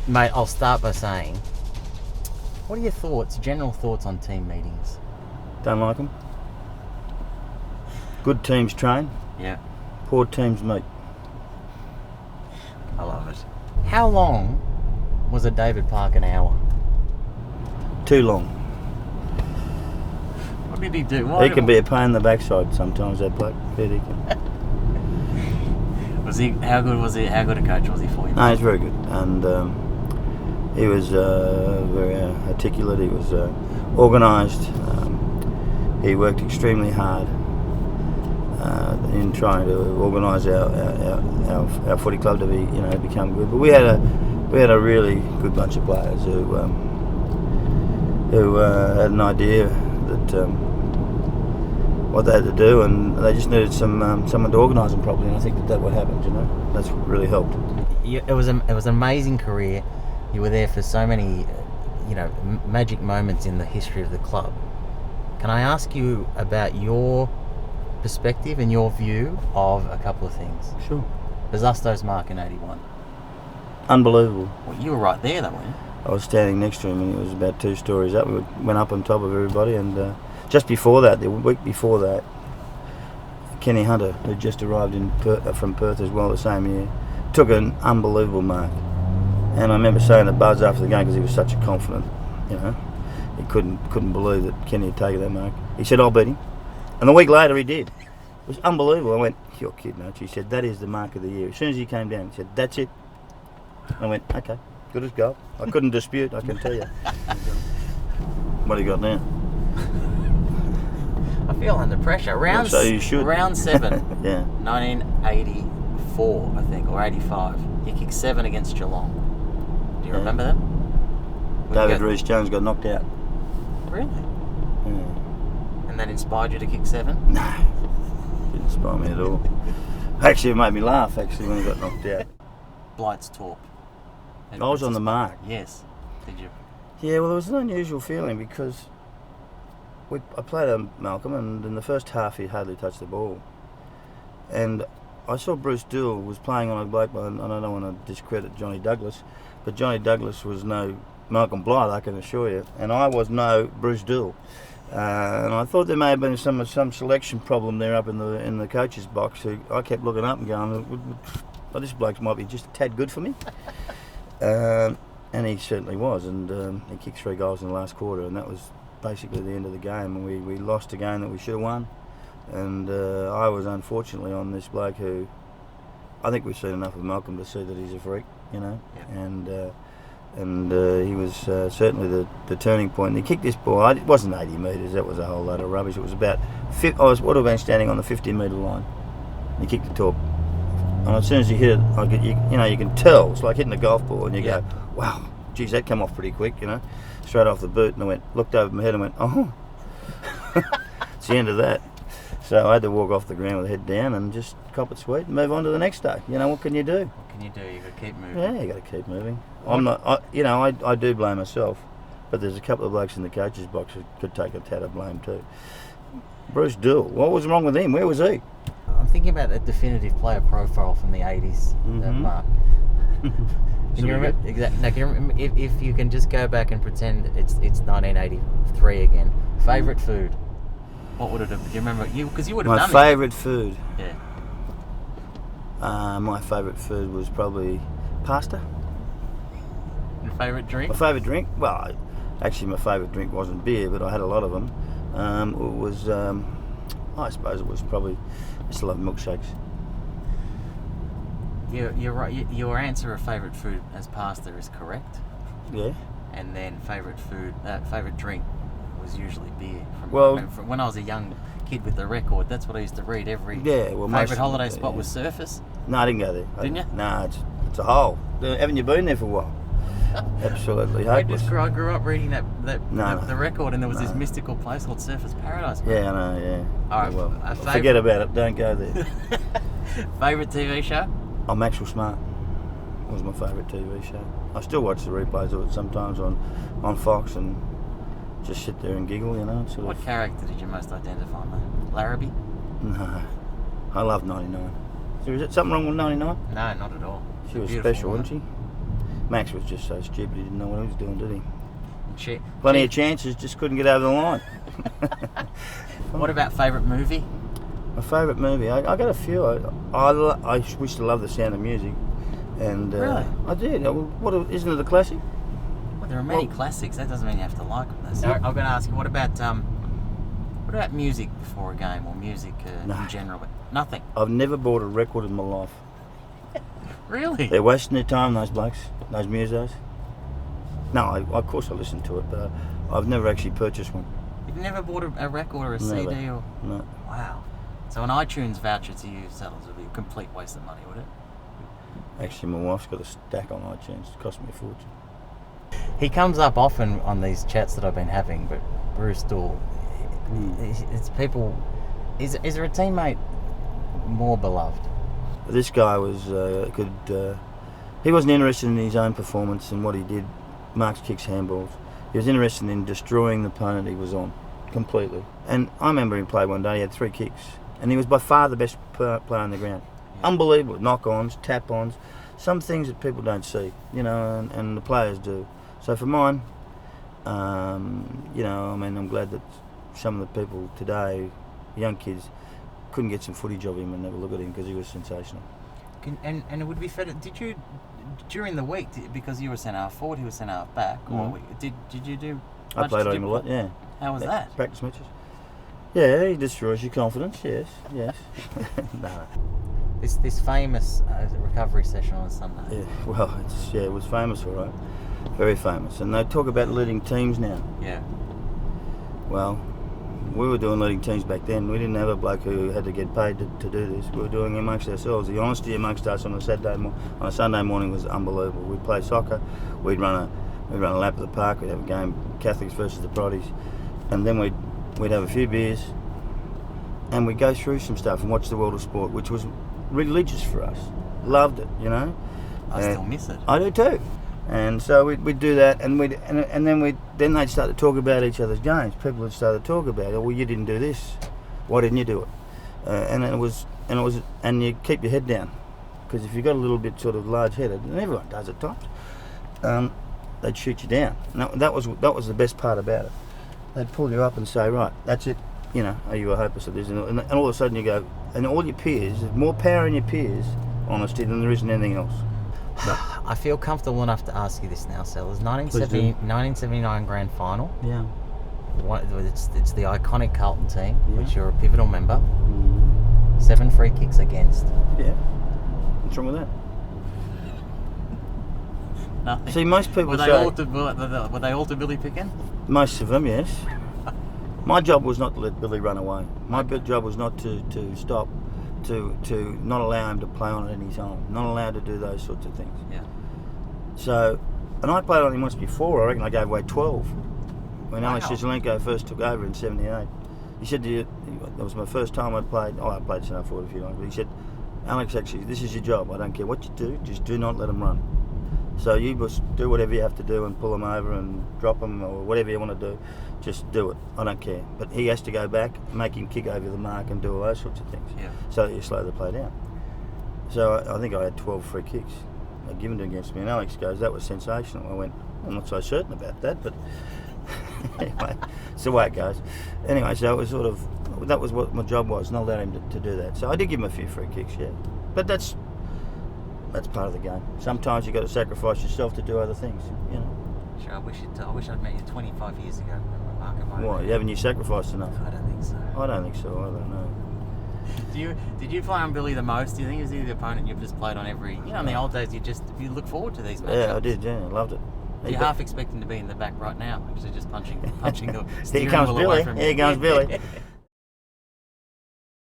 Mate, I'll start by saying, what are your thoughts, general thoughts on team meetings? Don't like them. Good teams train. Yeah. Poor teams meet. I love it. How long was a David Park an hour? Too long. What did he do? He can be a pain in the backside sometimes, that bloke. He can. Was he? How good was he? How good a coach was he for you? No, he's very good, and he was very articulate. He was organised. He worked extremely hard in trying to organise our footy club to become good. But we had a really good bunch of players who had an idea that what they had to do, and they just needed someone to organise them properly. And I think that what happened. That's what really helped. It was an amazing career. You were there for so many, magic moments in the history of the club. Can I ask you about your perspective and your view of a couple of things? Sure. Bususto's mark in '81. Unbelievable. Well, you were right there, though, weren't you? I was standing next to him, and he was about 2 stories up. We went up on top of everybody, and just before that, the week before that, Kenny Hunter, who just arrived from Perth as well the same year, took an unbelievable mark. And I remember saying to Buzz after the game, because he was such a confident, he couldn't believe that Kenny had taken that mark. He said, "I'll beat him." And a week later he did. It was unbelievable. I went, "You're kidding, aren't you?" He said, "That is the mark of the year." As soon as he came down, he said, "That's it." I went, "Okay, good as gold." I couldn't dispute, I can tell you. What do you got now? I feel under pressure. Round 7, yeah. 1984, I think, or 85. You kicked 7 against Geelong. Do you remember that? David Rees-Jones got knocked out. Really? Yeah. And that inspired you to kick 7? No, didn't inspire me at all. Actually, it made me laugh, when he got knocked out. Blight's Torp. I was on the mark. Yes. Did you? Yeah, well, there was an unusual feeling because I played Malcolm, and in the first half he hardly touched the ball. And I saw Bruce Dill was playing on a bloke, and I don't want to discredit Johnny Douglas, but Johnny Douglas was no Malcolm Blight, I can assure you, and I was no Bruce Dill. And I thought there may have been some selection problem there up in the coach's box. I kept looking up and going, "Well, this bloke might be just a tad good for me." And he certainly was, and he kicked 3 goals in the last quarter, and that was basically the end of the game. And we lost a game that we should have won. And I was unfortunately on this bloke who, I think we've seen enough of Malcolm to see that he's a freak, Yeah. And he was certainly the turning point. And he kicked this ball. It wasn't 80 metres. That was a whole load of rubbish. It was about. I would have been standing on the 50-metre line. He kicked the top. And as soon as you hit it, you can tell. It's like hitting a golf ball, and you go, "Wow, geez, that came off pretty quick," straight off the boot. And I looked over my head and went, "Oh." It's the end of that. So I had to walk off the ground with the head down and just cop it sweet and move on to the next day. What can you do? What can you do? You got to keep moving. Yeah, you got to keep moving. I do blame myself, but there's a couple of blokes in the coach's box who could take a tad of blame too. Bruce Dill, what was wrong with him? Where was he? I'm thinking about a definitive player profile from the 80s, Mark. Can you remember? Exactly. Now, can you remember, if you can just go back and pretend it's 1983 again. Favourite food? What would it have? Do you remember? Because you would have done My favourite food. Yeah. My favourite food was probably pasta. Your favourite drink? My favourite drink? Well, actually, my favourite drink wasn't beer, but I had a lot of them. It was, I suppose, it was probably. I used to love milkshakes. You're right. Your answer of favourite food as pasta is correct. Yeah. And then favourite drink was usually beer. From when I was a young kid with the record, that's what I used to read every. Yeah. Well, favourite holiday spot was Surface. No, I didn't go there. Didn't you? No, it's a hole. Haven't you been there for a while? Absolutely hopeless. I grew up reading the record, and there was this No. mystical place called Surface Paradise. Yeah, I know. Yeah. All right. Well, forget about it. Don't go there. Favourite TV show? Oh, Maxwell Smart was my favourite TV show. I still watch the replays of it sometimes on Fox and just sit there and giggle, What character did you most identify with? Larrabee? No, I love 99. So is it something wrong with 99? No, not at all. She was special, wasn't she? Max was just so stupid, he didn't know what he was doing, did he? Plenty of chances, just couldn't get over the line. What about favourite movie? My favourite movie? I got a few. I used to love The Sound of Music. And really? I did. Isn't it a classic? Well, there are many classics. That doesn't mean you have to like them. So I'm going to ask you, what about music before a game, or music in general? Nothing. I've never bought a record in my life. Really? They're wasting their time, those blokes, those musos. No, of course I listen to it, but I've never actually purchased one. You've never bought a record or a Never. CD? Or? No. Wow. So an iTunes voucher to you, Sellers, would be a complete waste of money, would it? Actually, my wife's got a stack on iTunes. It cost me a fortune. He comes up often on these chats that I've been having, but Bruce Doull, it's people... Is there a teammate more beloved? This guy was he wasn't interested in his own performance and what he did, marks, kicks, handballs. He was interested in destroying the opponent he was on, completely. And I remember he played one day, he had 3 kicks, and he was by far the best player on the ground. Yeah. Unbelievable, knock-ons, tap-ons, some things that people don't see, you know, and the players do. So for mine, you know, I mean, I'm glad that some of the people today, young kids, couldn't get some footage of him and have a look at him because he was sensational. And it would be fair. Did you, during the week, because you were centre half forward, he was centre half back, or did you do? I played on him a lot. Yeah. How was that? Practice matches. Yeah, he destroys your confidence. Yes. No. This famous recovery session on Sunday. Yeah. Well, it was famous, all right. Very famous, and they talk about leading teams now. Yeah. Well, we were doing leading teams back then. We didn't have a bloke who had to get paid to do this. We were doing it amongst ourselves. The honesty amongst us on a Sunday morning was unbelievable. We'd play soccer, we'd run a lap of the park, we'd have a game, Catholics versus the Protties, and then we'd have a few beers, and we'd go through some stuff and watch the world of sport, which was religious for us. Loved it, you know. I still miss it. I do too. And so we'd do that, and then they'd start to talk about each other's games. People would start to talk about, well, you didn't do this. Why didn't you do it? And you keep your head down, because if you've got a little bit sort of large-headed, and everyone does at times, they'd shoot you down. Now, that was the best part about it. They'd pull you up and say, right, that's it. You know, are you a hopeless of this? And all of a sudden you go, and all your peers, there's more power in your peers' honesty than there is in anything else. But I feel comfortable enough to ask you this now, Sellers. 1979 grand final. Yeah. It's the iconic Carlton team, which you're a pivotal member. Mm-hmm. 7 free kicks against. Yeah. What's wrong with that? Nothing. See, most people were they all to Billy Picken? Most of them, yes. My job was not to let Billy run away. My job was not to stop, to not allow him to play on it in his own, not allow to do those sorts of things. Yeah. So, and I played on him once before. I reckon I gave away 12 when Alex Shizelenko first took over in '78. He said, that was my first time I played. Oh, I played centre forward if you like, but he said, Alex, actually, this is your job. I don't care what you do, just do not let them run. So you must do whatever you have to do and pull them over and drop them or whatever you want to do. Just do it. I don't care. But he has to go back, make him kick over the mark and do all those sorts of things. Yeah. So that you slow the play down. So I think I had 12 free kicks given against me. And Alex goes, that was sensational. I went, I'm not so certain about that, but anyway, it's the way it goes. Anyway, so it was sort of, that was what my job was, not allowing him to do that. So I did give him a few free kicks, yeah. But that's part of the game. Sometimes you've got to sacrifice yourself to do other things, you know. Sure, I wish I'd met you 25 years ago. Why? Haven't you sacrificed enough? I don't think so. I don't think so. I don't know. Did you play on Billy the most? Do you think is he the opponent you've just played on every? You know, in the old days, you look forward to these matchups. Yeah, I did. Yeah, I loved it. You're half expecting to be in the back right now, actually just punching the Here comes Billy. Here comes Billy.